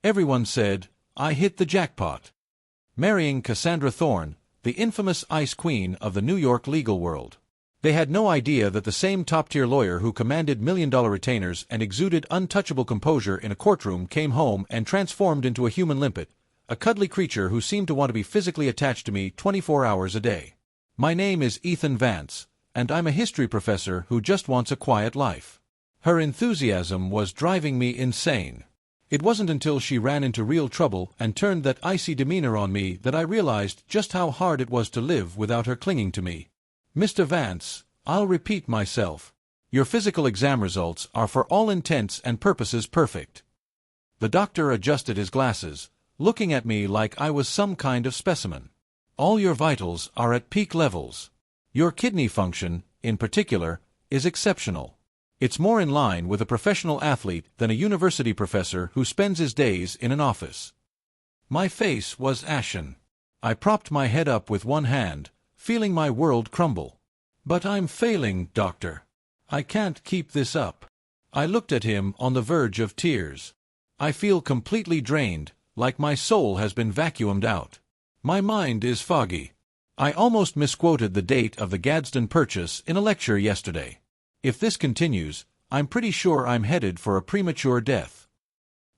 Everyone said, I hit the jackpot. Marrying Cassandra Thorne, the infamous Ice Queen of the New York legal world. They had no idea that the same top-tier lawyer who commanded million-dollar retainers and exuded untouchable composure in a courtroom came home and transformed into a human limpet, a cuddly creature who seemed to want to be physically attached to me 24 hours a day. My name is Ethan Vance, and I'm a history professor who just wants a quiet life. Her enthusiasm was driving me insane. It wasn't until she ran into real trouble and turned that icy demeanor on me that I realized just how hard it was to live without her clinging to me. Mr. Vance, I'll repeat myself. Your physical exam results are for all intents and purposes perfect. The doctor adjusted his glasses, looking at me like I was some kind of specimen. All your vitals are at peak levels. Your kidney function, in particular, is exceptional. It's more in line with a professional athlete than a university professor who spends his days in an office. My face was ashen. I propped my head up with one hand, feeling my world crumble. But I'm failing, doctor. I can't keep this up. I looked at him on the verge of tears. I feel completely drained, like my soul has been vacuumed out. My mind is foggy. I almost misquoted the date of the Gadsden Purchase in a lecture yesterday. If this continues, I'm pretty sure I'm headed for a premature death.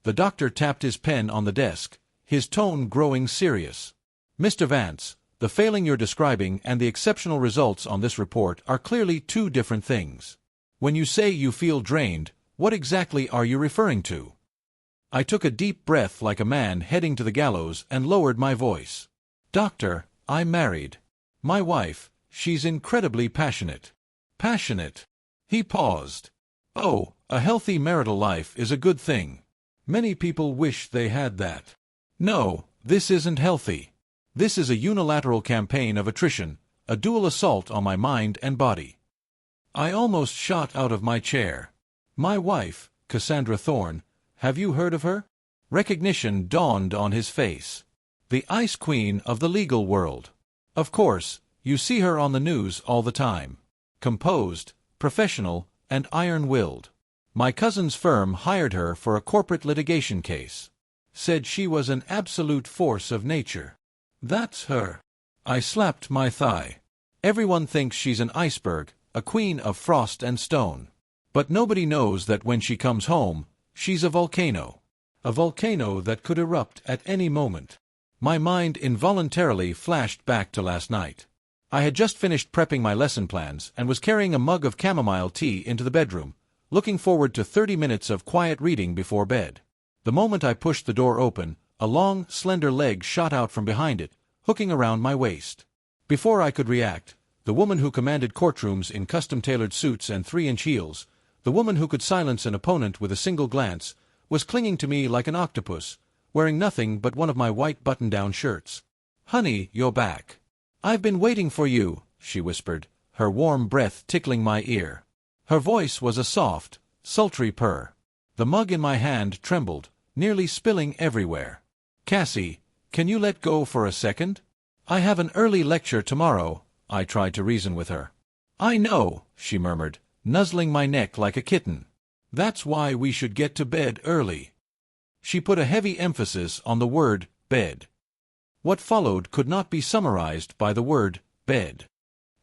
The doctor tapped his pen on the desk, his tone growing serious. Mr. Vance, the failing you're describing and the exceptional results on this report are clearly two different things. When you say you feel drained, what exactly are you referring to? I took a deep breath like a man heading to the gallows and lowered my voice. Doctor, I'm married. My wife, she's incredibly passionate. Passionate? He paused. Oh, a healthy marital life is a good thing. Many people wish they had that. No, this isn't healthy. This is a unilateral campaign of attrition, a dual assault on my mind and body. I almost shot out of my chair. My wife, Cassandra Thorne, have you heard of her? Recognition dawned on his face. The Ice Queen of the legal world. Of course, you see her on the news all the time. Composed, professional, and iron-willed. My cousin's firm hired her for a corporate litigation case. Said she was an absolute force of nature. That's her. I slapped my thigh. Everyone thinks she's an iceberg, a queen of frost and stone. But nobody knows that when she comes home, she's a volcano. A volcano that could erupt at any moment. My mind involuntarily flashed back to last night. I had just finished prepping my lesson plans and was carrying a mug of chamomile tea into the bedroom, looking forward to 30 minutes of quiet reading before bed. The moment I pushed the door open, a long, slender leg shot out from behind it, hooking around my waist. Before I could react, the woman who commanded courtrooms in custom-tailored suits and 3-inch heels, the woman who could silence an opponent with a single glance, was clinging to me like an octopus, wearing nothing but one of my white button-down shirts. "Honey, you're back. I've been waiting for you," she whispered, her warm breath tickling my ear. Her voice was a soft, sultry purr. The mug in my hand trembled, nearly spilling everywhere. "Cassie, can you let go for a second? I have an early lecture tomorrow," I tried to reason with her. "I know," she murmured, nuzzling my neck like a kitten. "That's why we should get to bed early." She put a heavy emphasis on the word bed. What followed could not be summarized by the word bed.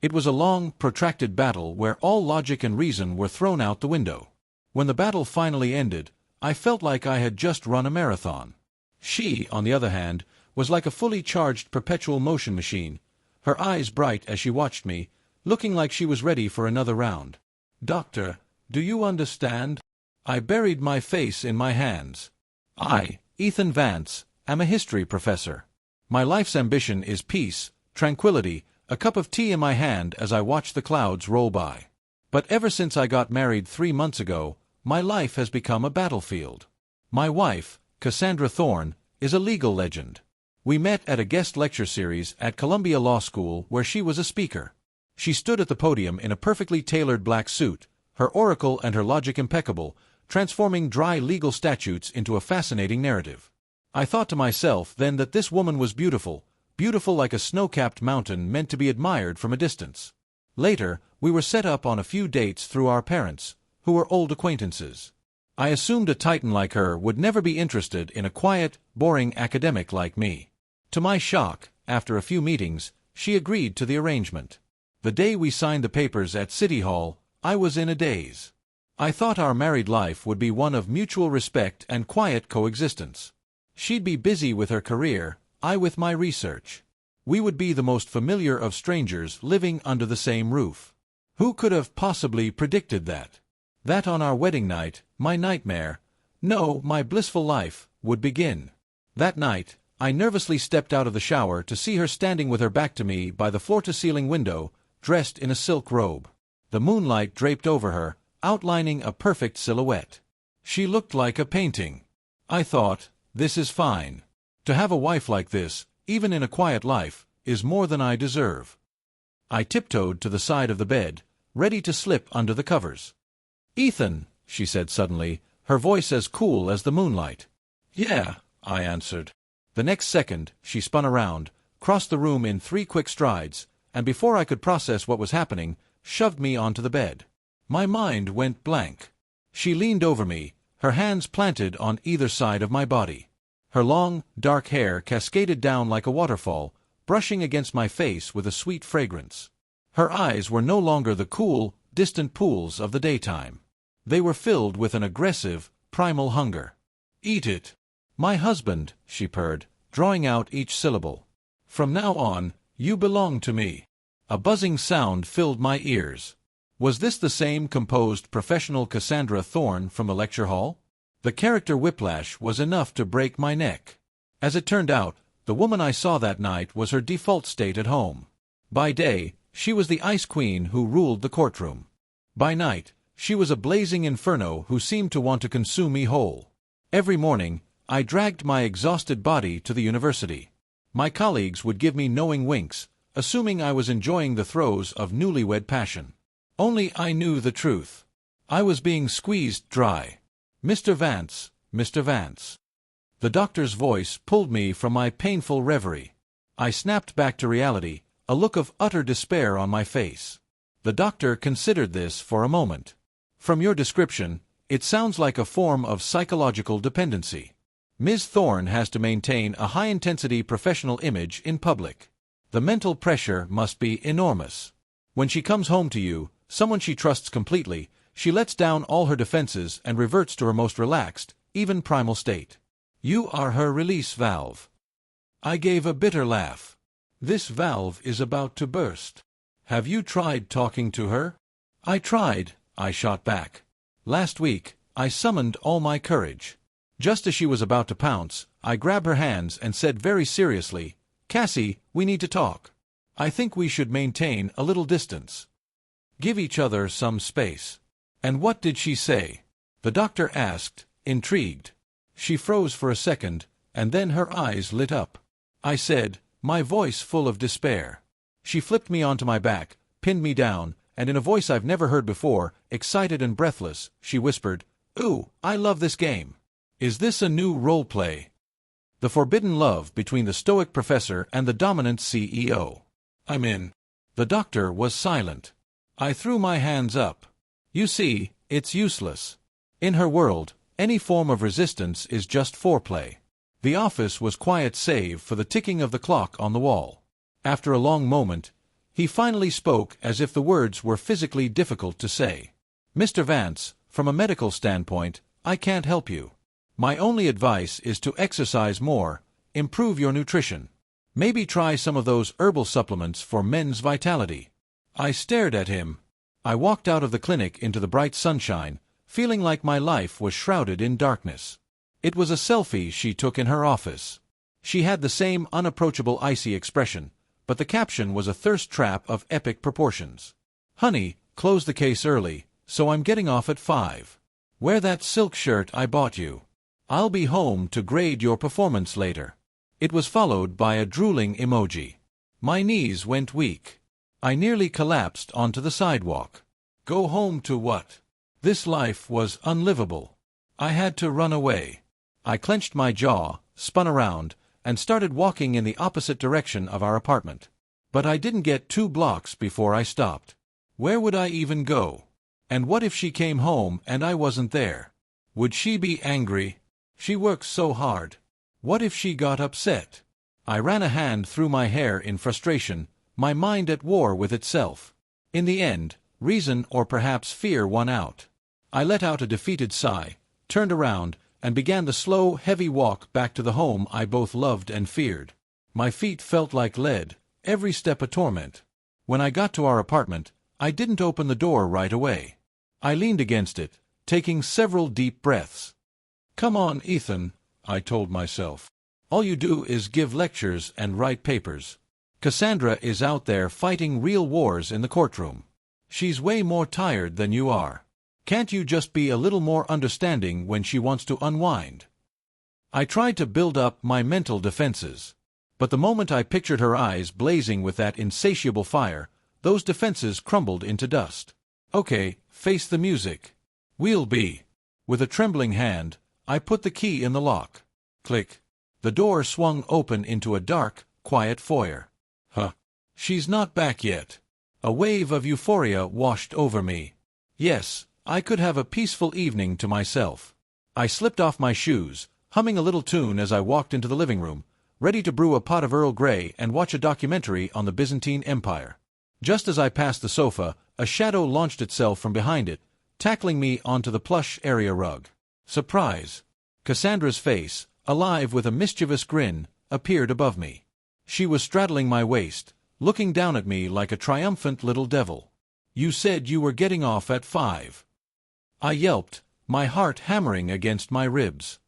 It was a long, protracted battle where all logic and reason were thrown out the window. When the battle finally ended, I felt like I had just run a marathon. She, on the other hand, was like a fully charged perpetual motion machine, her eyes bright as she watched me, looking like she was ready for another round. "Doctor, do you understand?" I buried my face in my hands. I, Ethan Vance, am a history professor. My life's ambition is peace, tranquility, a cup of tea in my hand as I watch the clouds roll by. But ever since I got married 3 months ago, my life has become a battlefield. My wife, Cassandra Thorne, is a legal legend. We met at a guest lecture series at Columbia Law School where she was a speaker. She stood at the podium in a perfectly tailored black suit, her oracle and her logic impeccable, transforming dry legal statutes into a fascinating narrative. I thought to myself then that this woman was beautiful, beautiful like a snow-capped mountain meant to be admired from a distance. Later, we were set up on a few dates through our parents, who were old acquaintances. I assumed a titan like her would never be interested in a quiet, boring academic like me. To my shock, after a few meetings, she agreed to the arrangement. The day we signed the papers at City Hall, I was in a daze. I thought our married life would be one of mutual respect and quiet coexistence. She'd be busy with her career, I with my research. We would be the most familiar of strangers living under the same roof. Who could have possibly predicted that? That on our wedding night, my nightmare, no, my blissful life, would begin. That night, I nervously stepped out of the shower to see her standing with her back to me by the floor-to-ceiling window, dressed in a silk robe. The moonlight draped over her, outlining a perfect silhouette. She looked like a painting. I thought, this is fine. To have a wife like this, even in a quiet life, is more than I deserve. I tiptoed to the side of the bed, ready to slip under the covers. "Ethan," she said suddenly, her voice as cool as the moonlight. "Yeah," I answered. The next second, she spun around, crossed the room in 3 quick strides, and before I could process what was happening, shoved me onto the bed. My mind went blank. She leaned over me, her hands planted on either side of my body. Her long, dark hair cascaded down like a waterfall, brushing against my face with a sweet fragrance. Her eyes were no longer the cool, distant pools of the daytime. They were filled with an aggressive, primal hunger. "Eat it." "My husband," she purred, drawing out each syllable. "From now on, you belong to me." A buzzing sound filled my ears. Was this the same composed professional Cassandra Thorne from the lecture hall? The character whiplash was enough to break my neck. As it turned out, the woman I saw that night was her default state at home. By day, she was the ice queen who ruled the courtroom. By night, she was a blazing inferno who seemed to want to consume me whole. Every morning, I dragged my exhausted body to the university. My colleagues would give me knowing winks, assuming I was enjoying the throes of newlywed passion. Only I knew the truth. I was being squeezed dry. "Mr. Vance, Mr. Vance." The doctor's voice pulled me from my painful reverie. I snapped back to reality, a look of utter despair on my face. The doctor considered this for a moment. "From your description, it sounds like a form of psychological dependency. Ms. Thorne has to maintain a high-intensity professional image in public. The mental pressure must be enormous. When she comes home to you, someone she trusts completely, she lets down all her defenses and reverts to her most relaxed, even primal state. You are her release valve." I gave a bitter laugh. "This valve is about to burst. Have you tried talking to her?" "I tried," I shot back. "Last week, I summoned all my courage. Just as she was about to pounce, I grabbed her hands and said very seriously, 'Cassie, we need to talk. I think we should maintain a little distance. Give each other some space.'" "And what did she say?" the doctor asked, intrigued. She froze for a second, and then her eyes lit up. I said, my voice full of despair. She flipped me onto my back, pinned me down, and in a voice I've never heard before, excited and breathless, she whispered, "Ooh, I love this game. Is this a new role play? The forbidden love between the stoic professor and the dominant CEO. I'm in." The doctor was silent. I threw my hands up. "You see, it's useless. In her world, any form of resistance is just foreplay." The office was quiet save for the ticking of the clock on the wall. After a long moment, he finally spoke as if the words were physically difficult to say. "Mr. Vance, from a medical standpoint, I can't help you. My only advice is to exercise more, improve your nutrition. Maybe try some of those herbal supplements for men's vitality." I stared at him. I walked out of the clinic into the bright sunshine, feeling like my life was shrouded in darkness. It was a selfie she took in her office. She had the same unapproachable icy expression, but the caption was a thirst trap of epic proportions. "Honey, close the case early, so I'm getting off at 5. Wear that silk shirt I bought you. I'll be home to grade your performance later." It was followed by a drooling emoji. My knees went weak. I nearly collapsed onto the sidewalk. Go home to what? This life was unlivable. I had to run away. I clenched my jaw, spun around, and started walking in the opposite direction of our apartment. But I didn't get 2 blocks before I stopped. Where would I even go? And what if she came home and I wasn't there? Would she be angry? She works so hard. What if she got upset? I ran a hand through my hair in frustration, my mind at war with itself. In the end, reason or perhaps fear won out. I let out a defeated sigh, turned around, and began the slow, heavy walk back to the home I both loved and feared. My feet felt like lead, every step a torment. When I got to our apartment, I didn't open the door right away. I leaned against it, taking several deep breaths. "Come on, Ethan," I told myself. "All you do is give lectures and write papers. Cassandra is out there fighting real wars in the courtroom. She's way more tired than you are. Can't you just be a little more understanding when she wants to unwind?" I tried to build up my mental defenses. But the moment I pictured her eyes blazing with that insatiable fire, those defenses crumbled into dust. "Okay, face the music. We'll be." With a trembling hand, I put the key in the lock. Click. The door swung open into a dark, quiet foyer. Huh. She's not back yet. A wave of euphoria washed over me. Yes, I could have a peaceful evening to myself. I slipped off my shoes, humming a little tune as I walked into the living room, ready to brew a pot of Earl Grey and watch a documentary on the Byzantine Empire. Just as I passed the sofa, a shadow launched itself from behind it, tackling me onto the plush area rug. Surprise! Cassandra's face, alive with a mischievous grin, appeared above me. She was straddling my waist, looking down at me like a triumphant little devil. "You said you were getting off at 5. I yelped, my heart hammering against my ribs.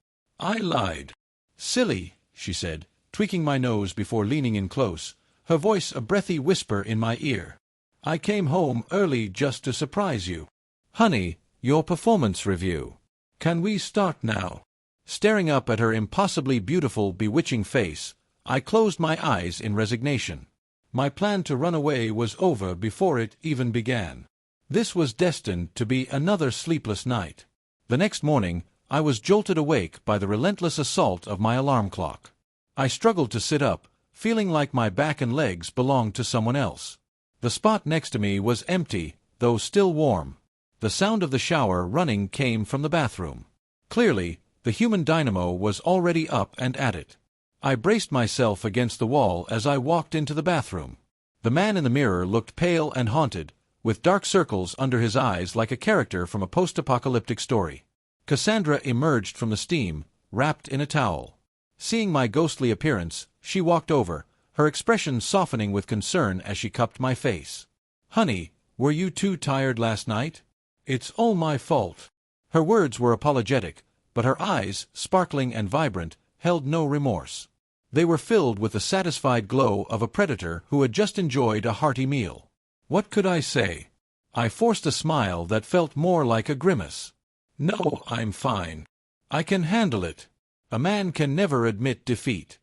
"I lied." "Silly," she said, tweaking my nose before leaning in close, her voice a breathy whisper in my ear. "I came home early just to surprise you. Honey, your performance review. Can we start now?" Staring up at her impossibly beautiful, bewitching face, I closed my eyes in resignation. My plan to run away was over before it even began. This was destined to be another sleepless night. The next morning, I was jolted awake by the relentless assault of my alarm clock. I struggled to sit up, feeling like my back and legs belonged to someone else. The spot next to me was empty, though still warm. The sound of the shower running came from the bathroom. Clearly, the human dynamo was already up and at it. I braced myself against the wall as I walked into the bathroom. The man in the mirror looked pale and haunted, with dark circles under his eyes like a character from a post-apocalyptic story. Cassandra emerged from the steam, wrapped in a towel. Seeing my ghostly appearance, she walked over, her expression softening with concern as she cupped my face. "Honey, were you too tired last night? It's all my fault." Her words were apologetic, but her eyes, sparkling and vibrant, held no remorse. They were filled with the satisfied glow of a predator who had just enjoyed a hearty meal. What could I say? I forced a smile that felt more like a grimace. "No, I'm fine. I can handle it. A man can never admit defeat."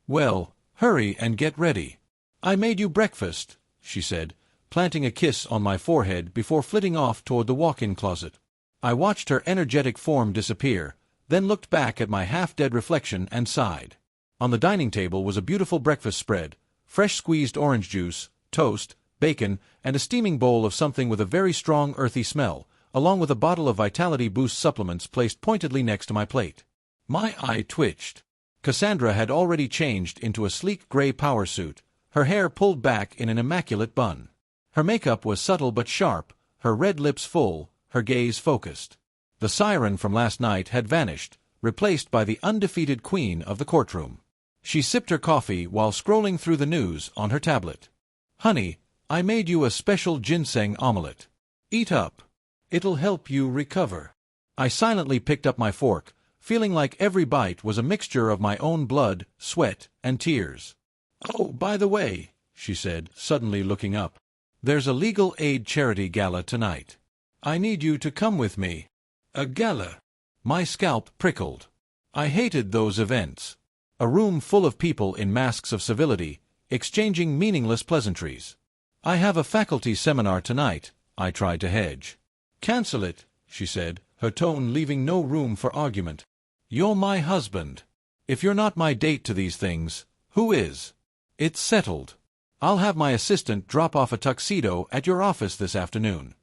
"Well, hurry and get ready. I made you breakfast," she said, planting a kiss on my forehead before flitting off toward the walk-in closet. I watched her energetic form disappear, then looked back at my half-dead reflection and sighed. On the dining table was a beautiful breakfast spread, fresh squeezed orange juice, toast, bacon, and a steaming bowl of something with a very strong earthy smell, along with a bottle of Vitality Boost supplements placed pointedly next to my plate. My eye twitched. Cassandra had already changed into a sleek gray power suit, her hair pulled back in an immaculate bun. Her makeup was subtle but sharp, her red lips full, her gaze focused. The siren from last night had vanished, replaced by the undefeated queen of the courtroom. She sipped her coffee while scrolling through the news on her tablet. "Honey, I made you a special ginseng omelette. Eat up. It'll help you recover." I silently picked up my fork, feeling like every bite was a mixture of my own blood, sweat, and tears. "Oh, by the way," she said, suddenly looking up, "there's a legal aid charity gala tonight. I need you to come with me." "A gala?" My scalp prickled. I hated those events. A room full of people in masks of civility, exchanging meaningless pleasantries. "I have a faculty seminar tonight," I tried to hedge. "Cancel it," she said, her tone leaving no room for argument. "You're my husband. If you're not my date to these things, who is? It's settled. I'll have my assistant drop off a tuxedo at your office this afternoon."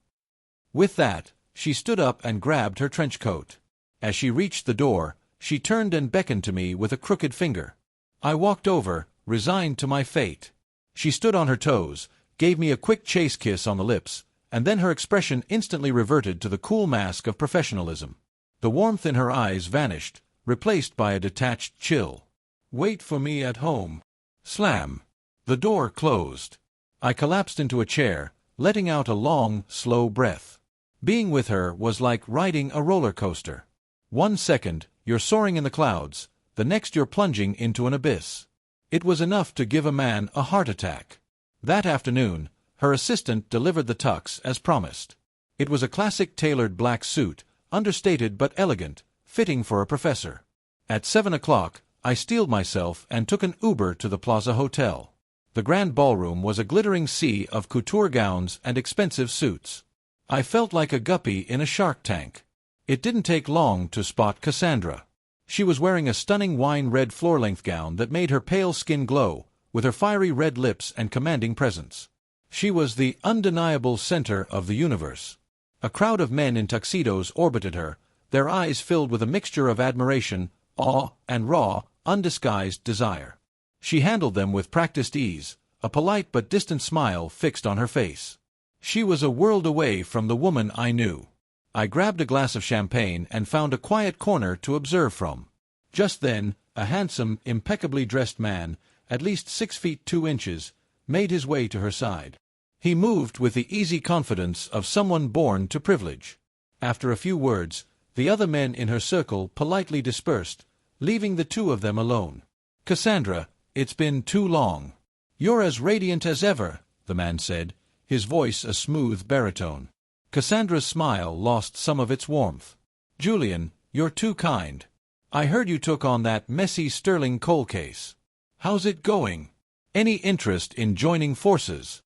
With that, she stood up and grabbed her trench coat. As she reached the door, she turned and beckoned to me with a crooked finger. I walked over, resigned to my fate. She stood on her toes, gave me a quick chase kiss on the lips, and then her expression instantly reverted to the cool mask of professionalism. The warmth in her eyes vanished, replaced by a detached chill. "Wait for me at home." Slam. The door closed. I collapsed into a chair, letting out a long, slow breath. Being with her was like riding a roller coaster. 1 second, you're soaring in the clouds, the next you're plunging into an abyss. It was enough to give a man a heart attack. That afternoon, her assistant delivered the tux as promised. It was a classic tailored black suit, understated but elegant, fitting for a professor. At 7 o'clock, I steeled myself and took an Uber to the Plaza Hotel. The grand ballroom was a glittering sea of couture gowns and expensive suits. I felt like a guppy in a shark tank. It didn't take long to spot Cassandra. She was wearing a stunning wine-red floor-length gown that made her pale skin glow, with her fiery red lips and commanding presence. She was the undeniable center of the universe. A crowd of men in tuxedos orbited her, their eyes filled with a mixture of admiration, awe, and raw, undisguised desire. She handled them with practiced ease, a polite but distant smile fixed on her face. She was a world away from the woman I knew. I grabbed a glass of champagne and found a quiet corner to observe from. Just then, a handsome, impeccably dressed man, at least 6 feet 2 inches, made his way to her side. He moved with the easy confidence of someone born to privilege. After a few words, the other men in her circle politely dispersed, leaving the two of them alone. "Cassandra, it's been too long." "You're as radiant as ever," the man said, his voice a smooth baritone. Cassandra's smile lost some of its warmth. "Julian, you're too kind. I heard you took on that messy Sterling coal case. How's it going? Any interest in joining forces?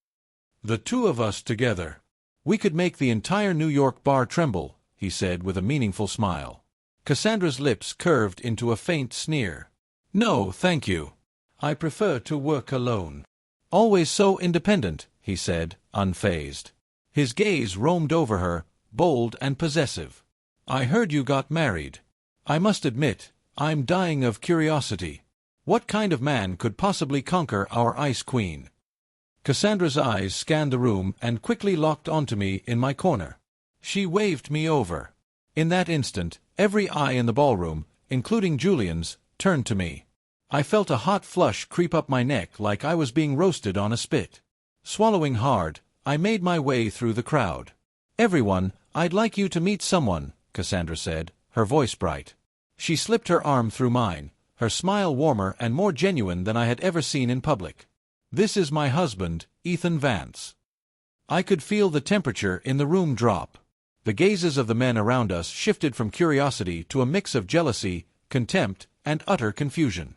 The two of us together. We could make the entire New York bar tremble," he said with a meaningful smile. Cassandra's lips curved into a faint sneer. "No, thank you. I prefer to work alone." "Always so independent," he said, unfazed. His gaze roamed over her, bold and possessive. "I heard you got married. I must admit, I'm dying of curiosity. What kind of man could possibly conquer our Ice Queen?" Cassandra's eyes scanned the room and quickly locked onto me in my corner. She waved me over. In that instant, every eye in the ballroom, including Julian's, turned to me. I felt a hot flush creep up my neck like I was being roasted on a spit. Swallowing hard, I made my way through the crowd. "Everyone, I'd like you to meet someone," Cassandra said, her voice bright. She slipped her arm through mine, her smile warmer and more genuine than I had ever seen in public. "This is my husband, Ethan Vance." I could feel the temperature in the room drop. The gazes of the men around us shifted from curiosity to a mix of jealousy, contempt, and utter confusion.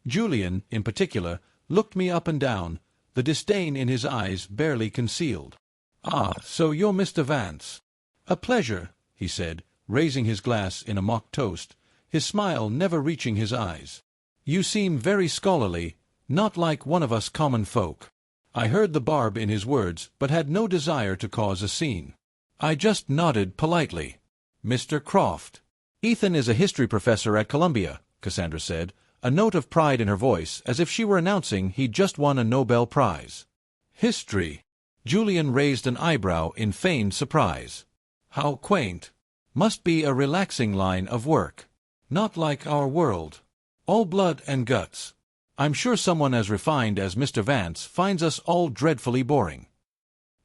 Julian, in particular, looked me up and down, the disdain in his eyes barely concealed. "Ah, so you're Mr. Vance. A pleasure," he said, raising his glass in a mock toast, his smile never reaching his eyes. "You seem very scholarly, not like one of us common folk." I heard the barb in his words, but had no desire to cause a scene. I just nodded politely. "Mr. Croft." "Ethan is a history professor at Columbia," Cassandra said, a note of pride in her voice as if she were announcing he'd just won a Nobel Prize. "History?" Julian raised an eyebrow in feigned surprise. "How quaint. Must be a relaxing line of work. Not like our world. All blood and guts. I'm sure someone as refined as Mr. Vance finds us all dreadfully boring."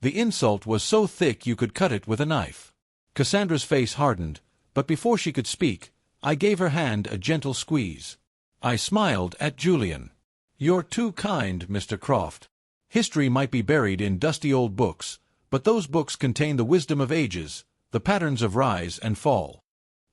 The insult was so thick you could cut it with a knife. Cassandra's face hardened, but before she could speak, I gave her hand a gentle squeeze. I smiled at Julian. "You're too kind, Mr. Croft. History might be buried in dusty old books, but those books contain the wisdom of ages, the patterns of rise and fall.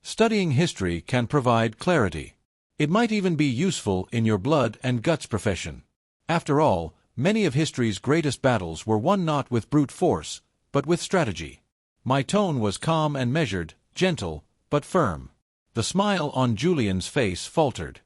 Studying history can provide clarity. It might even be useful in your blood and guts profession. After all, many of history's greatest battles were won not with brute force, but with strategy." My tone was calm and measured, gentle, but firm. The smile on Julian's face faltered.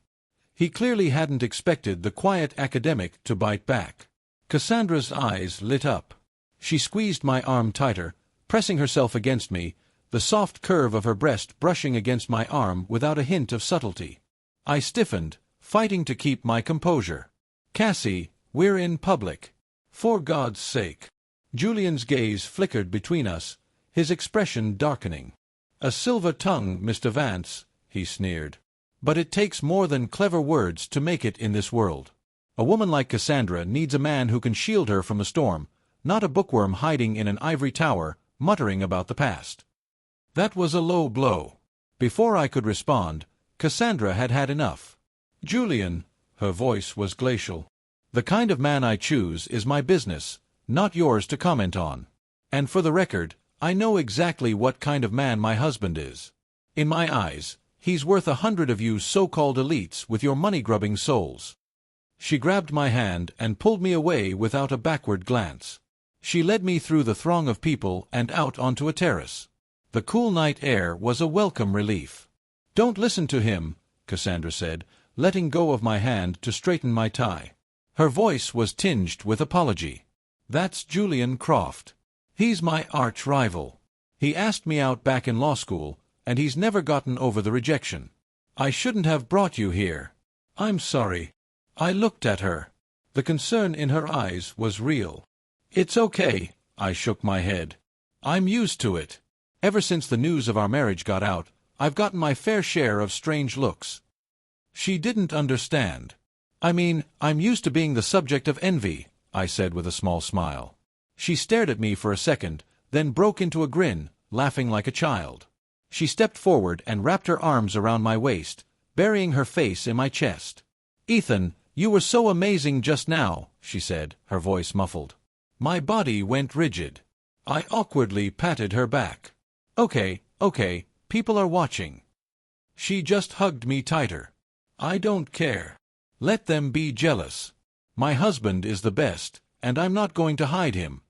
He clearly hadn't expected the quiet academic to bite back. Cassandra's eyes lit up. She squeezed my arm tighter, pressing herself against me, the soft curve of her breast brushing against my arm without a hint of subtlety. I stiffened, fighting to keep my composure. "Cassie, we're in public. For God's sake." Julian's gaze flickered between us, his expression darkening. "A silver tongue, Mr. Vance," he sneered. "But it takes more than clever words to make it in this world. A woman like Cassandra needs a man who can shield her from the storm, not a bookworm hiding in an ivory tower, muttering about the past." That was a low blow. Before I could respond, Cassandra had had enough. "Julian," her voice was glacial, "the kind of man I choose is my business, not yours to comment on. And for the record, I know exactly what kind of man my husband is. In my eyes, he's worth 100 of you so-called elites with your money-grubbing souls." She grabbed my hand and pulled me away without a backward glance. She led me through the throng of people and out onto a terrace. The cool night air was a welcome relief. "Don't listen to him," Cassandra said, letting go of my hand to straighten my tie. Her voice was tinged with apology. "That's Julian Croft. He's my arch-rival. He asked me out back in law school, and he's never gotten over the rejection. I shouldn't have brought you here. I'm sorry." I looked at her. The concern in her eyes was real. "It's okay," I shook my head. "I'm used to it. Ever since the news of our marriage got out, I've gotten my fair share of strange looks." She didn't understand. "I mean, I'm used to being the subject of envy," I said with a small smile. She stared at me for a second, then broke into a grin, laughing like a child. She stepped forward and wrapped her arms around my waist, burying her face in my chest. "Ethan, you were so amazing just now," she said, her voice muffled. My body went rigid. I awkwardly patted her back. Okay, people are watching." She just hugged me tighter. "I don't care. Let them be jealous. My husband is the best, and I'm not going to hide him."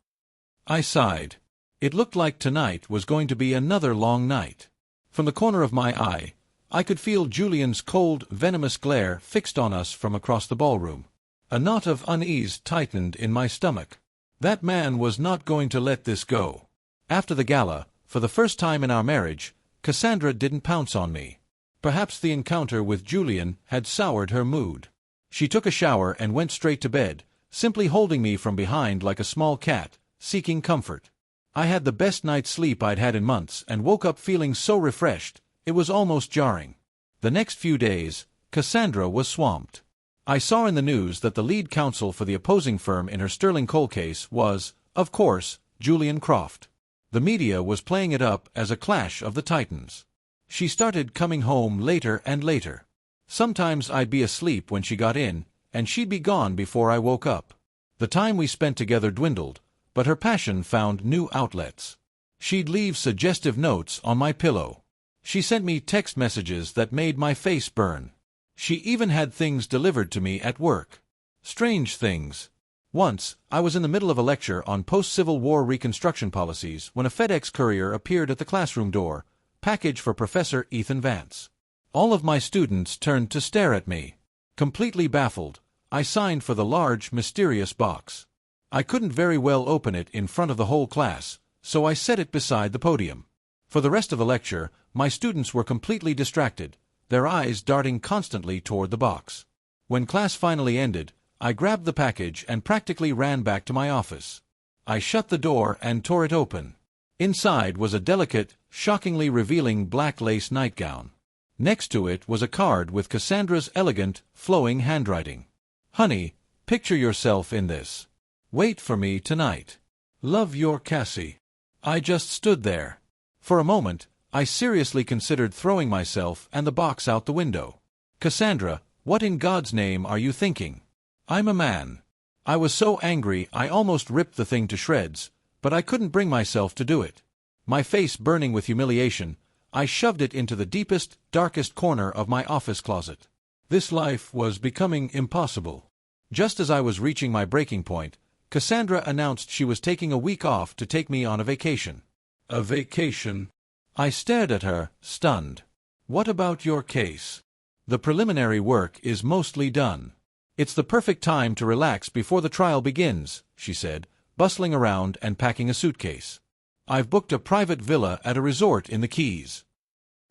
I sighed. It looked like tonight was going to be another long night. From the corner of my eye, I could feel Julian's cold, venomous glare fixed on us from across the ballroom. A knot of unease tightened in my stomach. That man was not going to let this go. After the gala, for the first time in our marriage, Cassandra didn't pounce on me. Perhaps the encounter with Julian had soured her mood. She took a shower and went straight to bed, simply holding me from behind like a small cat, seeking comfort. I had the best night's sleep I'd had in months and woke up feeling so refreshed, it was almost jarring. The next few days, Cassandra was swamped. I saw in the news that the lead counsel for the opposing firm in her Sterling coal case was, of course, Julian Croft. The media was playing it up as a clash of the titans. She started coming home later and later. Sometimes I'd be asleep when she got in, and she'd be gone before I woke up. The time we spent together dwindled, but her passion found new outlets. She'd leave suggestive notes on my pillow. She sent me text messages that made my face burn. She even had things delivered to me at work. Strange things. Once, I was in the middle of a lecture on post-Civil War Reconstruction policies when a FedEx courier appeared at the classroom door, package for Professor Ethan Vance. All of my students turned to stare at me. Completely baffled, I signed for the large, mysterious box. I couldn't very well open it in front of the whole class, so I set it beside the podium. For the rest of the lecture, my students were completely distracted, their eyes darting constantly toward the box. When class finally ended, I grabbed the package and practically ran back to my office. I shut the door and tore it open. Inside was a delicate, shockingly revealing black lace nightgown. Next to it was a card with Cassandra's elegant, flowing handwriting. "Honey, picture yourself in this. Wait for me tonight. Love, your Cassie." I just stood there. For a moment, I seriously considered throwing myself and the box out the window. "Cassandra, what in God's name are you thinking? I'm a man." I was so angry I almost ripped the thing to shreds, but I couldn't bring myself to do it. My face burning with humiliation, I shoved it into the deepest, darkest corner of my office closet. This life was becoming impossible. Just as I was reaching my breaking point, Cassandra announced she was taking a week off to take me on a vacation. A vacation? I stared at her, stunned. "What about your case?" "The preliminary work is mostly done. It's the perfect time to relax before the trial begins," she said, bustling around and packing a suitcase. I've booked a private villa at a resort in the Keys.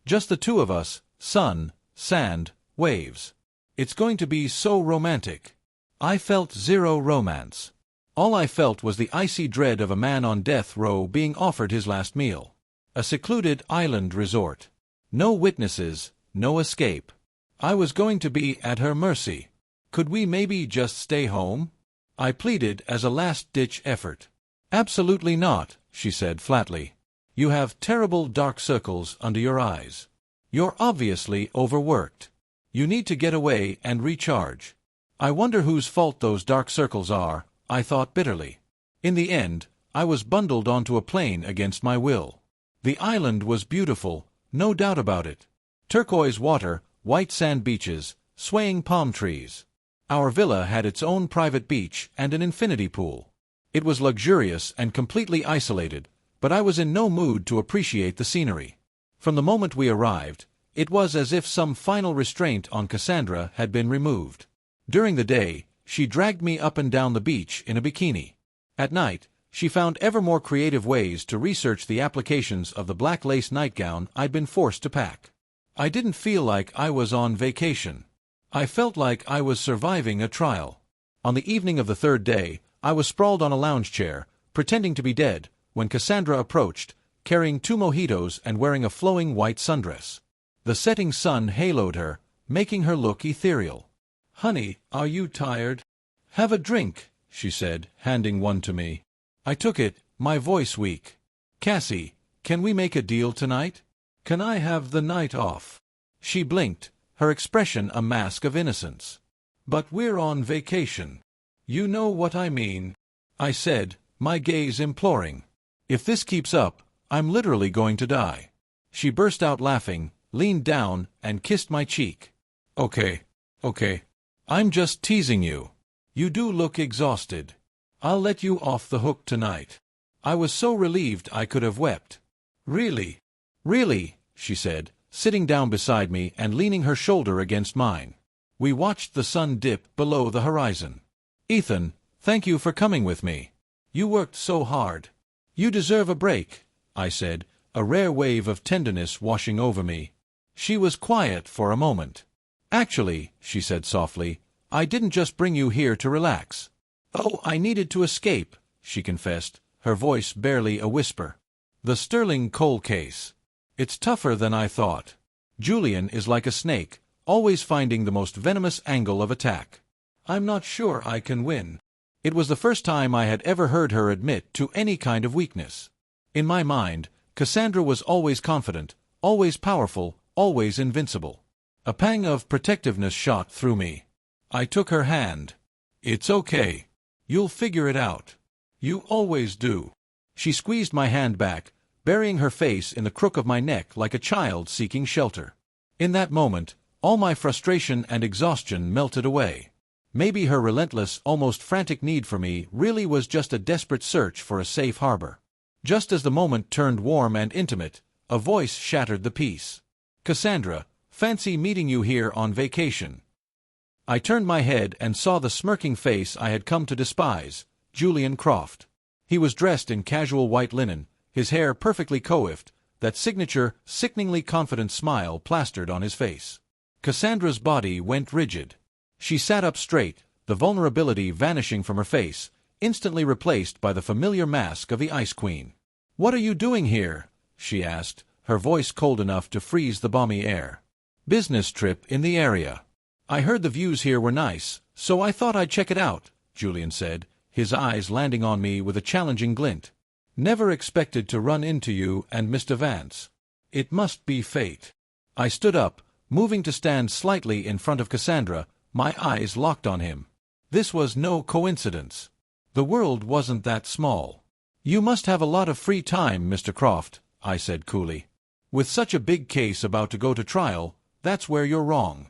Just the two of us, sun, sand, waves. It's going to be so romantic. I felt zero romance. All I felt was the icy dread of a man on death row being offered his last meal. A secluded island resort. No witnesses, no escape. I was going to be at her mercy. Could we maybe just stay home? I pleaded as a last-ditch effort. Absolutely not, she said flatly. You have terrible dark circles under your eyes. You're obviously overworked. You need to get away and recharge. I wonder whose fault those dark circles are, I thought bitterly. In the end, I was bundled onto a plane against my will. The island was beautiful, no doubt about it. Turquoise water, white sand beaches, swaying palm trees. Our villa had its own private beach and an infinity pool. It was luxurious and completely isolated, but I was in no mood to appreciate the scenery. From the moment we arrived, it was as if some final restraint on Cassandra had been removed. During the day, she dragged me up and down the beach in a bikini. At night, she found ever more creative ways to research the applications of the black lace nightgown I'd been forced to pack. I didn't feel like I was on vacation. I felt like I was surviving a trial. On the evening of the third day, I was sprawled on a lounge chair, pretending to be dead, when Cassandra approached, carrying 2 mojitos and wearing a flowing white sundress. The setting sun haloed her, making her look ethereal. "Honey, are you tired? Have a drink," she said, handing one to me. I took it, my voice weak. "Cassie, can we make a deal tonight? Can I have the night off?" She blinked, her expression a mask of innocence. "But we're on vacation. You know what I mean," I said, my gaze imploring. "If this keeps up, I'm literally going to die." She burst out laughing, leaned down, and kissed my cheek. Okay. I'm just teasing you. You do look exhausted. I'll let you off the hook tonight." I was so relieved I could have wept. "Really?" "Really," she said, sitting down beside me and leaning her shoulder against mine. We watched the sun dip below the horizon. "Ethan, thank you for coming with me. You worked so hard. You deserve a break," I said, a rare wave of tenderness washing over me. She was quiet for a moment. "Actually," she said softly, "I didn't just bring you here to relax." "Oh, I needed to escape," she confessed, her voice barely a whisper. "The Sterling Cole case. It's tougher than I thought. Julian is like a snake, always finding the most venomous angle of attack. I'm not sure I can win." It was the first time I had ever heard her admit to any kind of weakness. In my mind, Cassandra was always confident, always powerful, always invincible. A pang of protectiveness shot through me. I took her hand. "It's okay. You'll figure it out. You always do." She squeezed my hand back, burying her face in the crook of my neck like a child seeking shelter. In that moment, all my frustration and exhaustion melted away. Maybe her relentless, almost frantic need for me really was just a desperate search for a safe harbor. Just as the moment turned warm and intimate, a voice shattered the peace. "Cassandra, fancy meeting you here on vacation." I turned my head and saw the smirking face I had come to despise, Julian Croft. He was dressed in casual white linen, his hair perfectly coiffed, that signature, sickeningly confident smile plastered on his face. Cassandra's body went rigid. She sat up straight, the vulnerability vanishing from her face, instantly replaced by the familiar mask of the Ice Queen. "What are you doing here?" she asked, her voice cold enough to freeze the balmy air. "Business trip in the area. I heard the views here were nice, so I thought I'd check it out," Julian said, his eyes landing on me with a challenging glint. "Never expected to run into you and Mr. Vance. It must be fate." I stood up, moving to stand slightly in front of Cassandra, my eyes locked on him. This was no coincidence. The world wasn't that small. "You must have a lot of free time, Mr. Croft," I said coolly. "With such a big case about to go to trial, that's where you're wrong."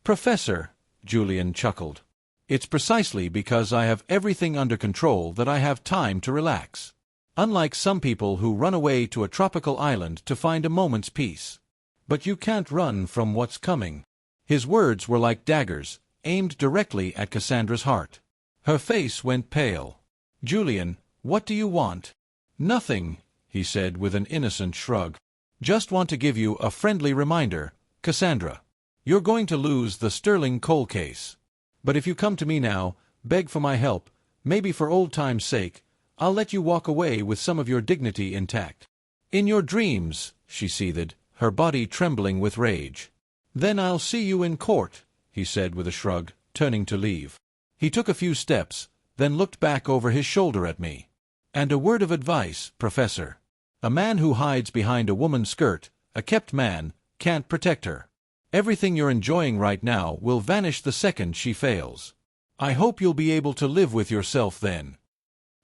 "Professor," Julian chuckled, "it's precisely because I have everything under control that I have time to relax. Unlike some people who run away to a tropical island to find a moment's peace. But you can't run from what's coming." His words were like daggers, aimed directly at Cassandra's heart. Her face went pale. "Julian, what do you want?" "Nothing," he said with an innocent shrug. "Just want to give you a friendly reminder, Cassandra. You're going to lose the Sterling coal case. But if you come to me now, beg for my help, maybe for old time's sake, I'll let you walk away with some of your dignity intact." "In your dreams," she seethed, her body trembling with rage. "Then I'll see you in court," he said with a shrug, turning to leave. He took a few steps, then looked back over his shoulder at me. "And a word of advice, Professor. A man who hides behind a woman's skirt, a kept man, can't protect her. Everything you're enjoying right now will vanish the second she fails. I hope you'll be able to live with yourself then."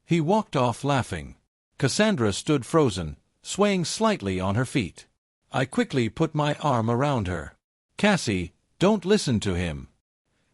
He walked off laughing. Cassandra stood frozen, swaying slightly on her feet. I quickly put my arm around her. "Cassie, don't listen to him.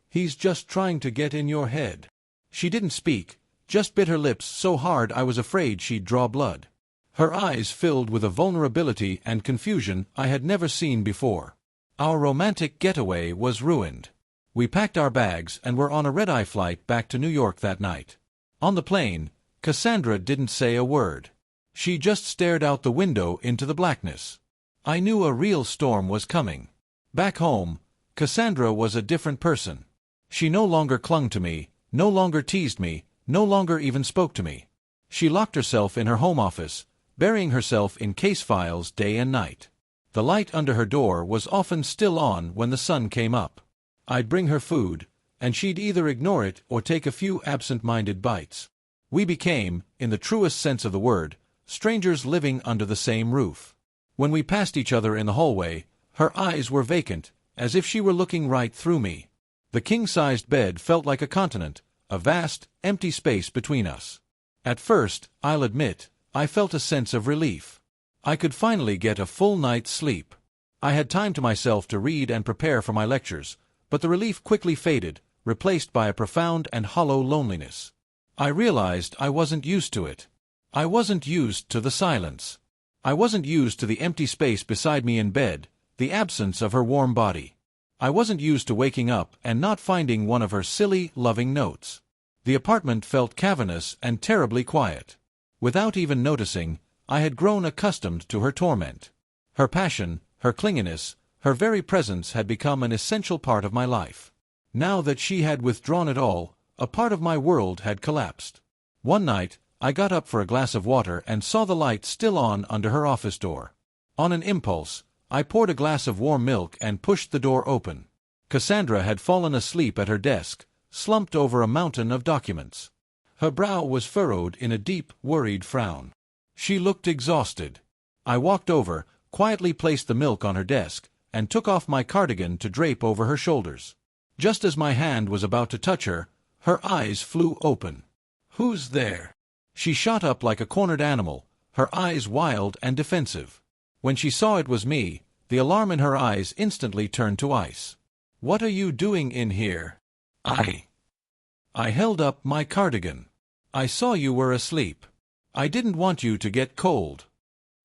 He's just trying to get in your head." She didn't speak, just bit her lips so hard I was afraid she'd draw blood. Her eyes filled with a vulnerability and confusion I had never seen before. Our romantic getaway was ruined. We packed our bags and were on a red-eye flight back to New York that night. On the plane, Cassandra didn't say a word. She just stared out the window into the blackness. I knew a real storm was coming. Back home, Cassandra was a different person. She no longer clung to me, no longer teased me, no longer even spoke to me. She locked herself in her home office, burying herself in case files day and night. The light under her door was often still on when the sun came up. I'd bring her food, and she'd either ignore it or take a few absent-minded bites. We became, in the truest sense of the word, strangers living under the same roof. When we passed each other in the hallway, her eyes were vacant, as if she were looking right through me. The king-sized bed felt like a continent, a vast, empty space between us. At first, I'll admit, I felt a sense of relief. I could finally get a full night's sleep. I had time to myself to read and prepare for my lectures, but the relief quickly faded, replaced by a profound and hollow loneliness. I realized I wasn't used to it. I wasn't used to the silence. I wasn't used to the empty space beside me in bed, the absence of her warm body. I wasn't used to waking up and not finding one of her silly, loving notes. The apartment felt cavernous and terribly quiet. Without even noticing, I had grown accustomed to her torment. Her passion, her clinginess, her very presence had become an essential part of my life. Now that she had withdrawn it all, a part of my world had collapsed. One night, I got up for a glass of water and saw the light still on under her office door. On an impulse, I poured a glass of warm milk and pushed the door open. Cassandra had fallen asleep at her desk, slumped over a mountain of documents. Her brow was furrowed in a deep, worried frown. She looked exhausted. I walked over, quietly placed the milk on her desk, and took off my cardigan to drape over her shoulders. Just as my hand was about to touch her, her eyes flew open. "Who's there?" She shot up like a cornered animal, her eyes wild and defensive. When she saw it was me, the alarm in her eyes instantly turned to ice. "What are you doing in here?" I held up my cardigan. "I saw you were asleep. I didn't want you to get cold."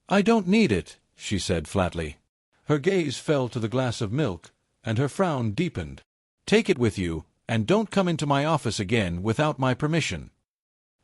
"I don't need it," she said flatly. Her gaze fell to the glass of milk, and her frown deepened. "Take it with you, and don't come into my office again without my permission."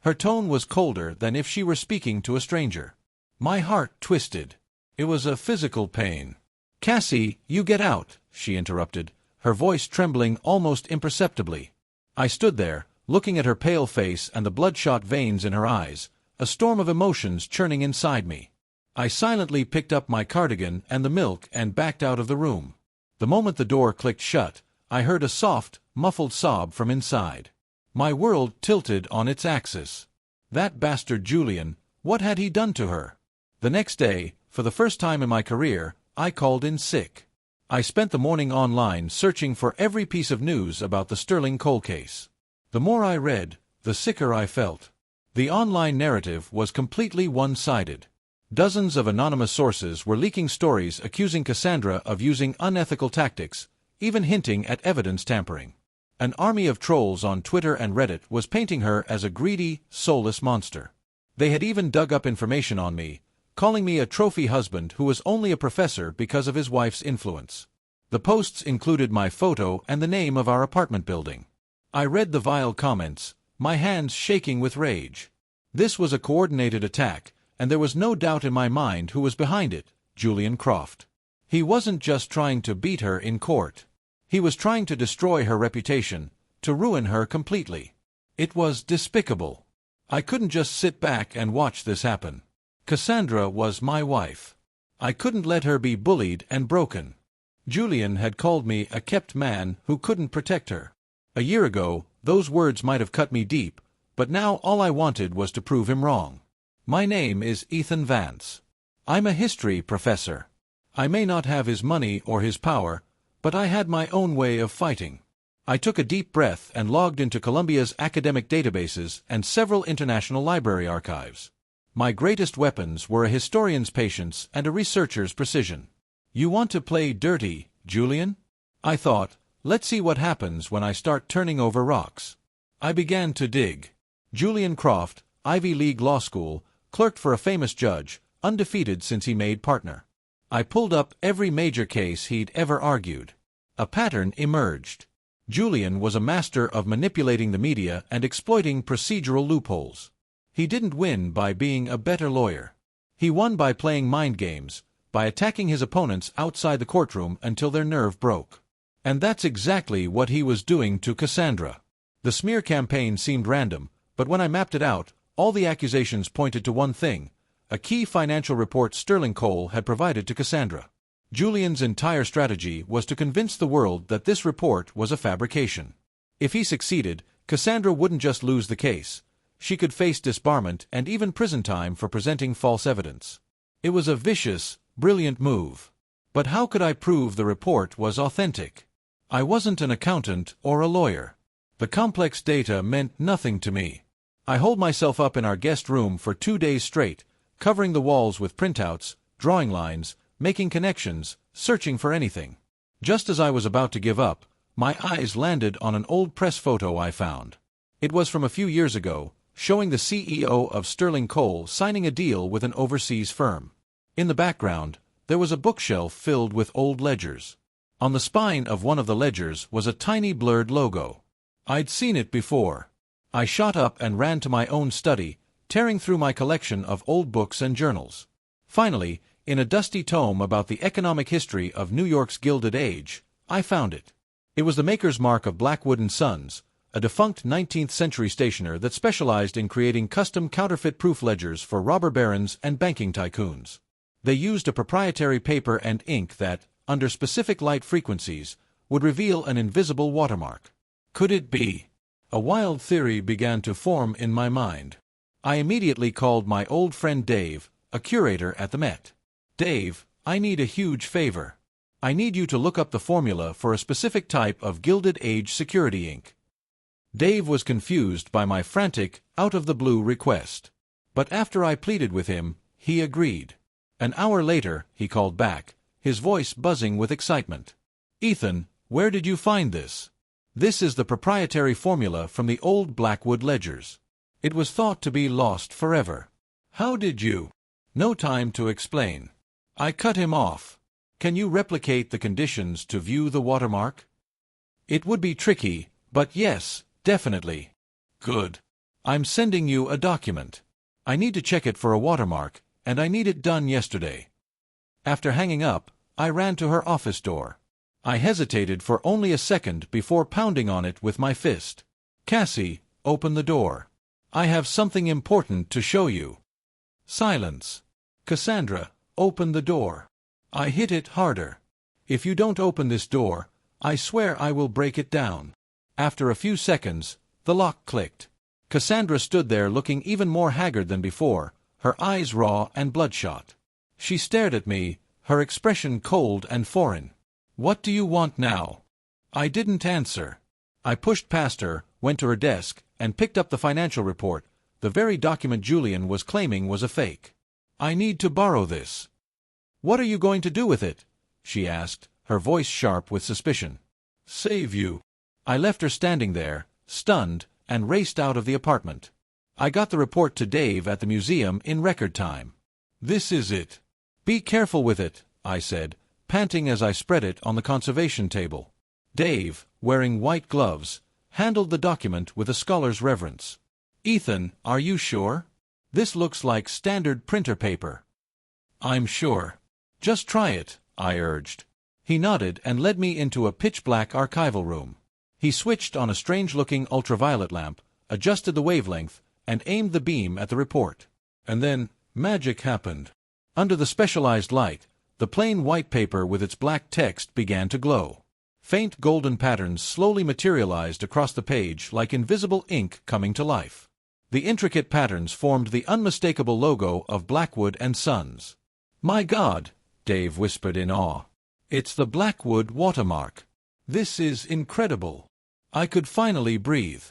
Her tone was colder than if she were speaking to a stranger. My heart twisted. It was a physical pain. "Cassie, you get out," she interrupted, her voice trembling almost imperceptibly. I stood there, looking at her pale face and the bloodshot veins in her eyes, a storm of emotions churning inside me. I silently picked up my cardigan and the milk and backed out of the room. The moment the door clicked shut, I heard a soft, muffled sob from inside. My world tilted on its axis. That bastard Julian, what had he done to her? The next day, for the first time in my career, I called in sick. I spent the morning online searching for every piece of news about the Sterling coal case. The more I read, the sicker I felt. The online narrative was completely one-sided. Dozens of anonymous sources were leaking stories accusing Cassandra of using unethical tactics, even hinting at evidence tampering. An army of trolls on Twitter and Reddit was painting her as a greedy, soulless monster. They had even dug up information on me, calling me a trophy husband who was only a professor because of his wife's influence. The posts included my photo and the name of our apartment building. I read the vile comments, my hands shaking with rage. This was a coordinated attack, and there was no doubt in my mind who was behind it: Julian Croft. He wasn't just trying to beat her in court. He was trying to destroy her reputation, to ruin her completely. It was despicable. I couldn't just sit back and watch this happen. Cassandra was my wife. I couldn't let her be bullied and broken. Julian had called me a kept man who couldn't protect her. A year ago, those words might have cut me deep, but now all I wanted was to prove him wrong. My name is Ethan Vance. I'm a history professor. I may not have his money or his power, but I had my own way of fighting. I took a deep breath and logged into Columbia's academic databases and several international library archives. My greatest weapons were a historian's patience and a researcher's precision. You want to play dirty, Julian? I thought, let's see what happens when I start turning over rocks. I began to dig. Julian Croft, Ivy League Law School, clerked for a famous judge, undefeated since he made partner. I pulled up every major case he'd ever argued. A pattern emerged. Julian was a master of manipulating the media and exploiting procedural loopholes. He didn't win by being a better lawyer. He won by playing mind games, by attacking his opponents outside the courtroom until their nerve broke. And that's exactly what he was doing to Cassandra. The smear campaign seemed random, but when I mapped it out, all the accusations pointed to one thing: a key financial report Sterling Cole had provided to Cassandra. Julian's entire strategy was to convince the world that this report was a fabrication. If he succeeded, Cassandra wouldn't just lose the case. She could face disbarment and even prison time for presenting false evidence. It was a vicious, brilliant move. But how could I prove the report was authentic? I wasn't an accountant or a lawyer. The complex data meant nothing to me. I holed myself up in our guest room for 2 days straight, covering the walls with printouts, drawing lines, making connections, searching for anything. Just as I was about to give up, my eyes landed on an old press photo I found. It was from a few years ago, showing the CEO of Sterling Cole signing a deal with an overseas firm. In the background, there was a bookshelf filled with old ledgers. On the spine of one of the ledgers was a tiny blurred logo. I'd seen it before. I shot up and ran to my own study, tearing through my collection of old books and journals. Finally, in a dusty tome about the economic history of New York's Gilded Age, I found it. It was the maker's mark of Blackwood & Sons, a defunct 19th-century stationer that specialized in creating custom counterfeit-proof ledgers for robber barons and banking tycoons. They used a proprietary paper and ink that, under specific light frequencies, would reveal an invisible watermark. Could it be? A wild theory began to form in my mind. I immediately called my old friend Dave, a curator at the Met. Dave, I need a huge favor. I need you to look up the formula for a specific type of Gilded Age security ink. Dave was confused by my frantic, out-of-the-blue request. But after I pleaded with him, he agreed. An hour later, he called back, his voice buzzing with excitement. Ethan, where did you find this? This is the proprietary formula from the old Blackwood ledgers. It was thought to be lost forever. How did you? No time to explain. I cut him off. Can you replicate the conditions to view the watermark? It would be tricky, but yes, definitely. Good. I'm sending you a document. I need to check it for a watermark, and I need it done yesterday. After hanging up, I ran to her office door. I hesitated for only a second before pounding on it with my fist. Cassie, open the door. I have something important to show you. Silence. Cassandra, open the door. I hit it harder. If you don't open this door, I swear I will break it down. After a few seconds, the lock clicked. Cassandra stood there looking even more haggard than before, her eyes raw and bloodshot. She stared at me, her expression cold and foreign. What do you want now? I didn't answer. I pushed past her, went to her desk, and picked up the financial report, the very document Julian was claiming was a fake. I need to borrow this. What are you going to do with it? She asked, her voice sharp with suspicion. Save you. I left her standing there, stunned, and raced out of the apartment. I got the report to Dave at the museum in record time. This is it. Be careful with it, I said, panting as I spread it on the conservation table. Dave, wearing white gloves, handled the document with a scholar's reverence. Ethan, are you sure? This looks like standard printer paper." "I'm sure. Just try it," I urged. He nodded and led me into a pitch-black archival room. He switched on a strange-looking ultraviolet lamp, adjusted the wavelength, and aimed the beam at the report. And then, magic happened. Under the specialized light, the plain white paper with its black text began to glow. Faint golden patterns slowly materialized across the page like invisible ink coming to life. The intricate patterns formed the unmistakable logo of Blackwood and Sons. "My God," Dave whispered in awe. "It's the Blackwood watermark. This is incredible." I could finally breathe.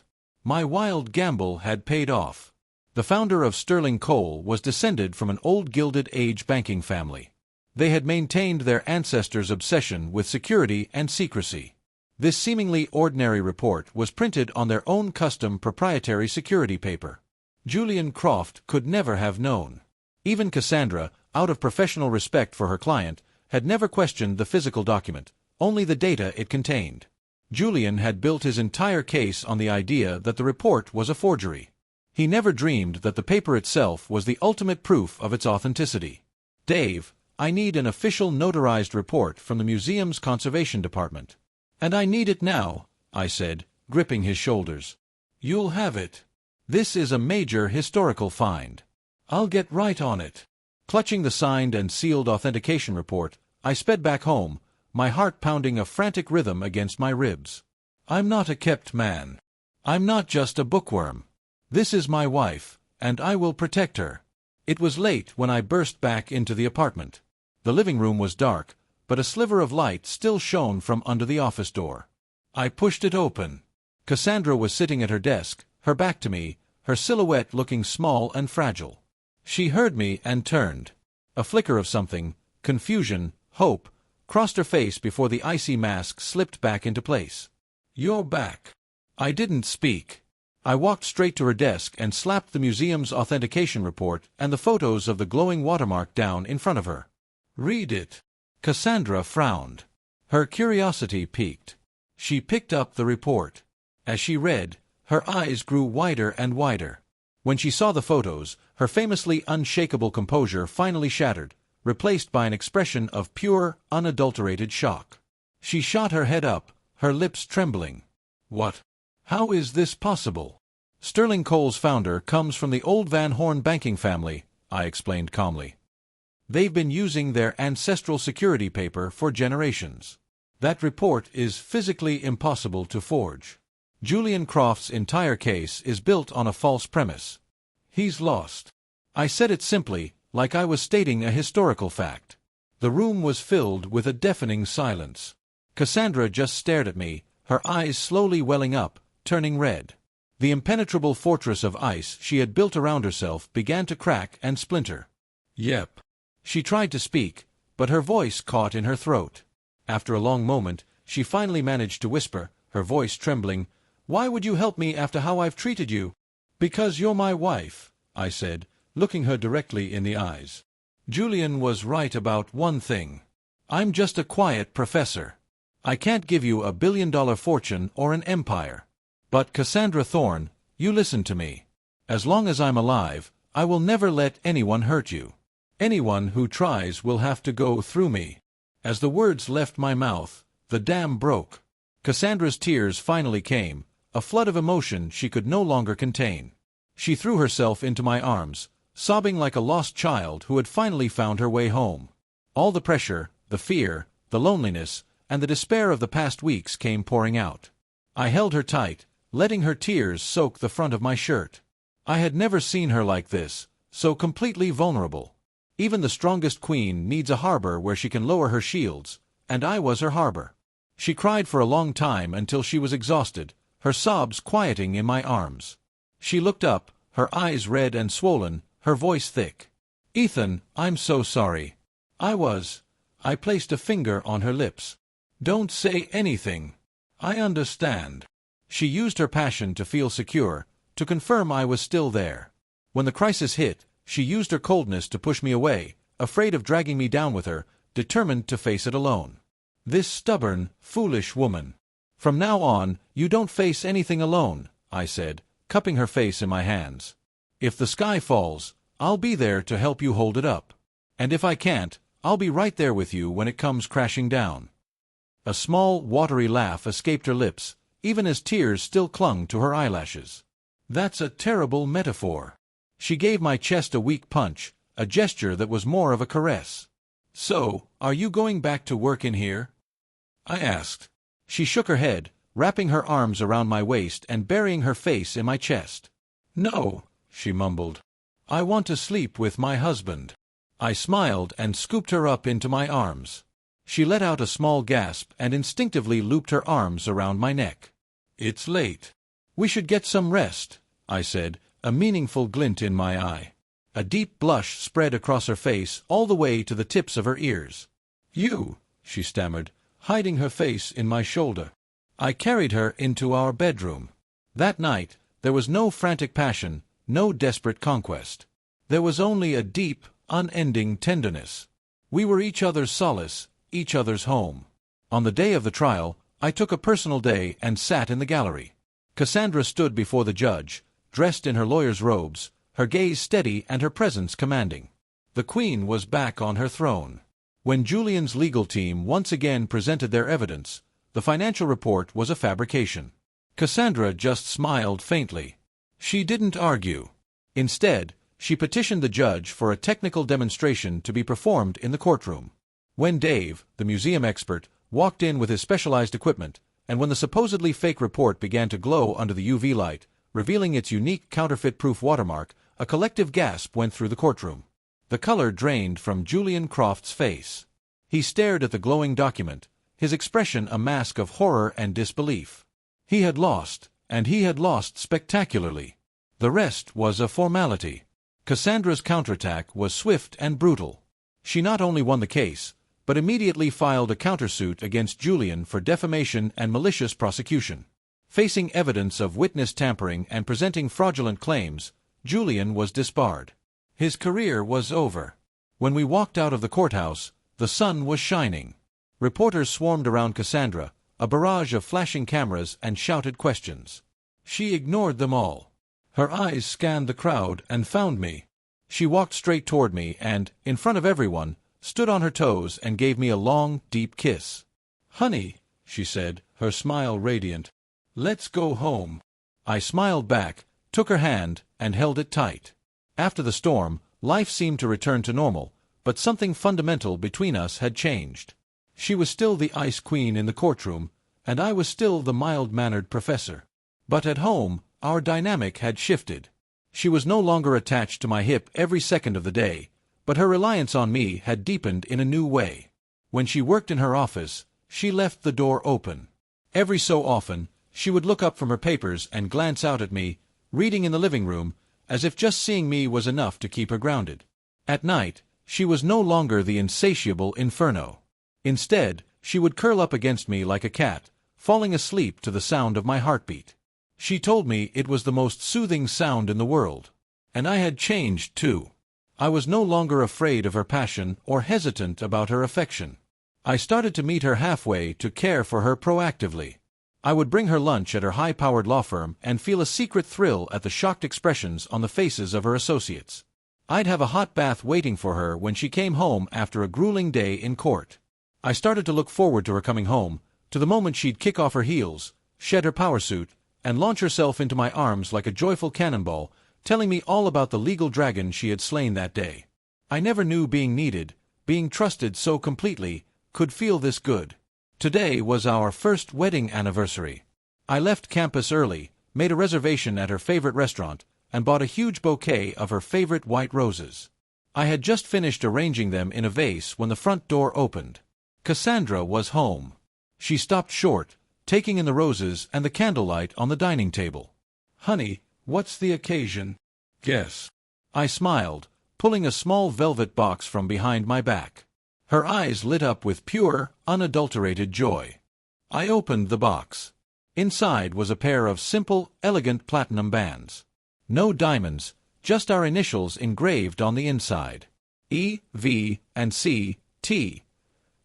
My wild gamble had paid off. The founder of Sterling Coal was descended from an old Gilded Age banking family. They had maintained their ancestors' obsession with security and secrecy. This seemingly ordinary report was printed on their own custom proprietary security paper. Julian Croft could never have known. Even Cassandra, out of professional respect for her client, had never questioned the physical document, only the data it contained. Julian had built his entire case on the idea that the report was a forgery. He never dreamed that the paper itself was the ultimate proof of its authenticity. "Dave, I need an official notarized report from the museum's conservation department." "And I need it now," I said, gripping his shoulders. "You'll have it. This is a major historical find. I'll get right on it." Clutching the signed and sealed authentication report, I sped back home, my heart pounding a frantic rhythm against my ribs. I'm not a kept man. I'm not just a bookworm. This is my wife, and I will protect her. It was late when I burst back into the apartment. The living room was dark, but a sliver of light still shone from under the office door. I pushed it open. Cassandra was sitting at her desk, her back to me, her silhouette looking small and fragile. She heard me and turned. A flicker of something, confusion, hope, crossed her face before the icy mask slipped back into place. "You're back." I didn't speak. I walked straight to her desk and slapped the museum's authentication report and the photos of the glowing watermark down in front of her. "Read it." Cassandra frowned. Her curiosity piqued. She picked up the report. As she read, her eyes grew wider and wider. When she saw the photos, her famously unshakable composure finally shattered, replaced by an expression of pure, unadulterated shock. She shot her head up, her lips trembling. "What? How is this possible?" "Sterling Coal's founder comes from the old Van Horn banking family," I explained calmly. "They've been using their ancestral security paper for generations. That report is physically impossible to forge. Julian Croft's entire case is built on a false premise. He's lost." I said it simply, like I was stating a historical fact. The room was filled with a deafening silence. Cassandra just stared at me, her eyes slowly welling up, turning red. The impenetrable fortress of ice she had built around herself began to crack and splinter. "Yep." She tried to speak, but her voice caught in her throat. After a long moment, she finally managed to whisper, her voice trembling, "Why would you help me after how I've treated you?" "Because you're my wife," I said, looking her directly in the eyes. "Julian was right about one thing. I'm just a quiet professor. I can't give you $1 billion fortune or an empire. But Cassandra Thorne, you listen to me. As long as I'm alive, I will never let anyone hurt you. Anyone who tries will have to go through me." As the words left my mouth, the dam broke. Cassandra's tears finally came, a flood of emotion she could no longer contain. She threw herself into my arms, sobbing like a lost child who had finally found her way home. All the pressure, the fear, the loneliness, and the despair of the past weeks came pouring out. I held her tight, letting her tears soak the front of my shirt. I had never seen her like this, so completely vulnerable. Even the strongest queen needs a harbor where she can lower her shields, and I was her harbor. She cried for a long time until she was exhausted, her sobs quieting in my arms. She looked up, her eyes red and swollen, her voice thick. "Ethan, I'm so sorry. I placed a finger on her lips. "Don't say anything. I understand." She used her passion to feel secure, to confirm I was still there. When the crisis hit, she used her coldness to push me away, afraid of dragging me down with her, determined to face it alone. This stubborn, foolish woman. "From now on, you don't face anything alone," I said, cupping her face in my hands. If the sky falls, I'll be there to help you hold it up. And if I can't, I'll be right there with you when it comes crashing down." A small, watery laugh escaped her lips, even as tears still clung to her eyelashes. "That's a terrible metaphor." She gave my chest a weak punch, a gesture that was more of a caress. "So, are you going back to work in here?" I asked. She shook her head, wrapping her arms around my waist and burying her face in my chest. "No," she mumbled. "I want to sleep with my husband." I smiled and scooped her up into my arms. She let out a small gasp and instinctively looped her arms around my neck. "It's late. We should get some rest," I said, a meaningful glint in my eye. A deep blush spread across her face all the way to the tips of her ears. "You," she stammered, hiding her face in my shoulder. I carried her into our bedroom. That night, there was no frantic passion, no desperate conquest. There was only a deep, unending tenderness. We were each other's solace, each other's home. On the day of the trial, I took a personal day and sat in the gallery. Cassandra stood before the judge, dressed in her lawyer's robes, her gaze steady and her presence commanding. The Queen was back on her throne. When Julian's legal team once again presented their evidence, the financial report was a fabrication. Cassandra just smiled faintly. She didn't argue. Instead, she petitioned the judge for a technical demonstration to be performed in the courtroom. When Dave, the museum expert, walked in with his specialized equipment, and when the supposedly fake report began to glow under the UV light, revealing its unique counterfeit-proof watermark, a collective gasp went through the courtroom. The color drained from Julian Croft's face. He stared at the glowing document, his expression a mask of horror and disbelief. He had lost, and he had lost spectacularly. The rest was a formality. Cassandra's counterattack was swift and brutal. She not only won the case, but immediately filed a countersuit against Julian for defamation and malicious prosecution. Facing evidence of witness tampering and presenting fraudulent claims, Julian was disbarred. His career was over. When we walked out of the courthouse, the sun was shining. Reporters swarmed around Cassandra, a barrage of flashing cameras and shouted questions. She ignored them all. Her eyes scanned the crowd and found me. She walked straight toward me and, in front of everyone, stood on her toes and gave me a long, deep kiss. "Honey," she said, her smile radiant. "Let's go home." I smiled back, took her hand, and held it tight. After the storm, life seemed to return to normal, but something fundamental between us had changed. She was still the Ice Queen in the courtroom, and I was still the mild-mannered professor. But at home, our dynamic had shifted. She was no longer attached to my hip every second of the day, but her reliance on me had deepened in a new way. When she worked in her office, she left the door open. Every so often, she would look up from her papers and glance out at me, reading in the living room, as if just seeing me was enough to keep her grounded. At night, she was no longer the insatiable inferno. Instead, she would curl up against me like a cat, falling asleep to the sound of my heartbeat. She told me it was the most soothing sound in the world. And I had changed, too. I was no longer afraid of her passion or hesitant about her affection. I started to meet her halfway to care for her proactively. I would bring her lunch at her high-powered law firm and feel a secret thrill at the shocked expressions on the faces of her associates. I'd have a hot bath waiting for her when she came home after a grueling day in court. I started to look forward to her coming home, to the moment she'd kick off her heels, shed her power suit, and launch herself into my arms like a joyful cannonball, telling me all about the legal dragon she had slain that day. I never knew being needed, being trusted so completely, could feel this good. Today was our first wedding anniversary. I left campus early, made a reservation at her favorite restaurant, and bought a huge bouquet of her favorite white roses. I had just finished arranging them in a vase when the front door opened. Cassandra was home. She stopped short, taking in the roses and the candlelight on the dining table. "Honey, what's the occasion?" "Guess." I smiled, pulling a small velvet box from behind my back. Her eyes lit up with pure, unadulterated joy. I opened the box. Inside was a pair of simple, elegant platinum bands. No diamonds, just our initials engraved on the inside. E, V, and C, T.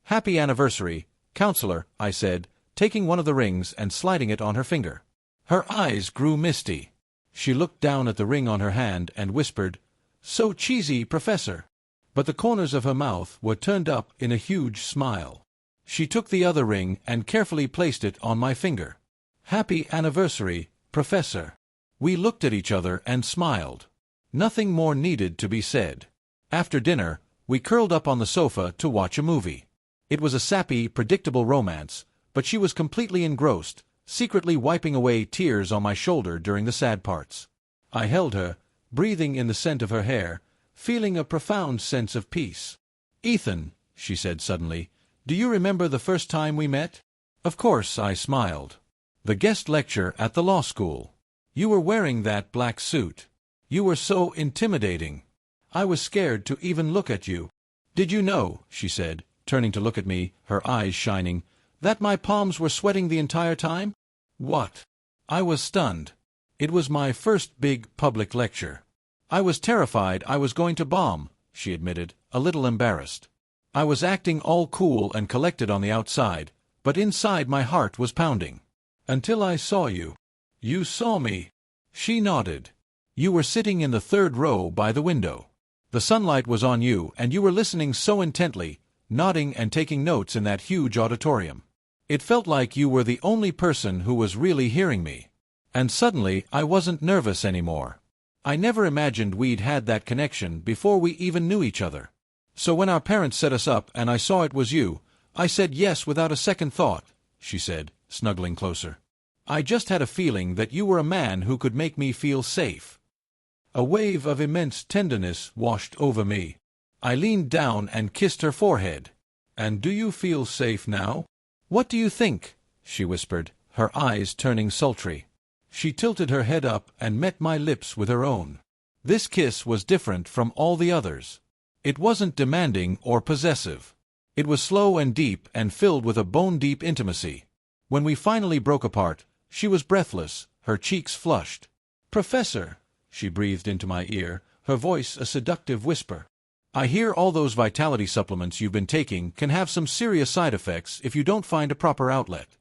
"Happy anniversary, Counselor," I said, taking one of the rings and sliding it on her finger. Her eyes grew misty. She looked down at the ring on her hand and whispered, "So cheesy, Professor." But the corners of her mouth were turned up in a huge smile. She took the other ring and carefully placed it on my finger. "Happy anniversary, Professor." We looked at each other and smiled. Nothing more needed to be said. After dinner, we curled up on the sofa to watch a movie. It was a sappy, predictable romance, but she was completely engrossed, secretly wiping away tears on my shoulder during the sad parts. I held her, breathing in the scent of her hair, feeling a profound sense of peace. "Ethan," she said suddenly, "do you remember the first time we met?" Of course, I smiled. "The guest lecture at the law school. You were wearing that black suit. You were so intimidating. I was scared to even look at you." "Did you know," she said, turning to look at me, her eyes shining, "that my palms were sweating the entire time?" "What?" I was stunned. It was my first big public lecture. "I was terrified I was going to bomb," she admitted, a little embarrassed. "I was acting all cool and collected on the outside, but inside my heart was pounding. Until I saw you." "You saw me?" She nodded. "You were sitting in the third row by the window. The sunlight was on you, and you were listening so intently, nodding and taking notes in that huge auditorium. It felt like you were the only person who was really hearing me. And suddenly I wasn't nervous anymore. I never imagined we'd had that connection before we even knew each other. So when our parents set us up and I saw it was you, I said yes without a second thought," she said, snuggling closer. "I just had a feeling that you were a man who could make me feel safe." A wave of immense tenderness washed over me. I leaned down and kissed her forehead. "And do you feel safe now?" "What do you think?" she whispered, her eyes turning sultry. She tilted her head up and met my lips with her own. This kiss was different from all the others. It wasn't demanding or possessive. It was slow and deep and filled with a bone-deep intimacy. When we finally broke apart, she was breathless, her cheeks flushed. "Professor," she breathed into my ear, her voice a seductive whisper, "I hear all those vitality supplements you've been taking can have some serious side effects if you don't find a proper outlet."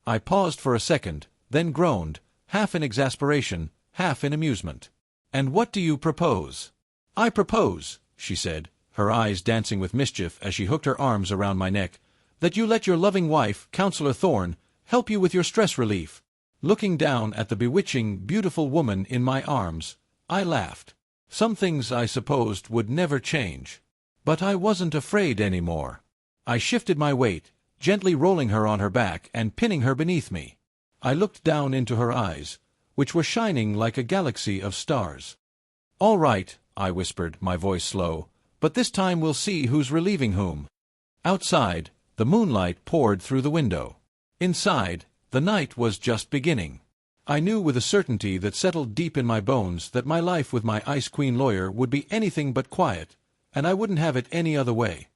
I paused for a second, then groaned, half in exasperation, half in amusement. "And what do you propose?" "I propose," she said, her eyes dancing with mischief as she hooked her arms around my neck, "that you let your loving wife, Counselor Thorne, help you with your stress relief." Looking down at the bewitching, beautiful woman in my arms, I laughed. Some things I supposed would never change. But I wasn't afraid anymore. I shifted my weight, gently rolling her on her back and pinning her beneath me. I looked down into her eyes, which were shining like a galaxy of stars. "All right," I whispered, my voice slow, "but this time we'll see who's relieving whom." Outside, the moonlight poured through the window. Inside, the night was just beginning. I knew with a certainty that settled deep in my bones that my life with my Ice Queen lawyer would be anything but quiet, and I wouldn't have it any other way.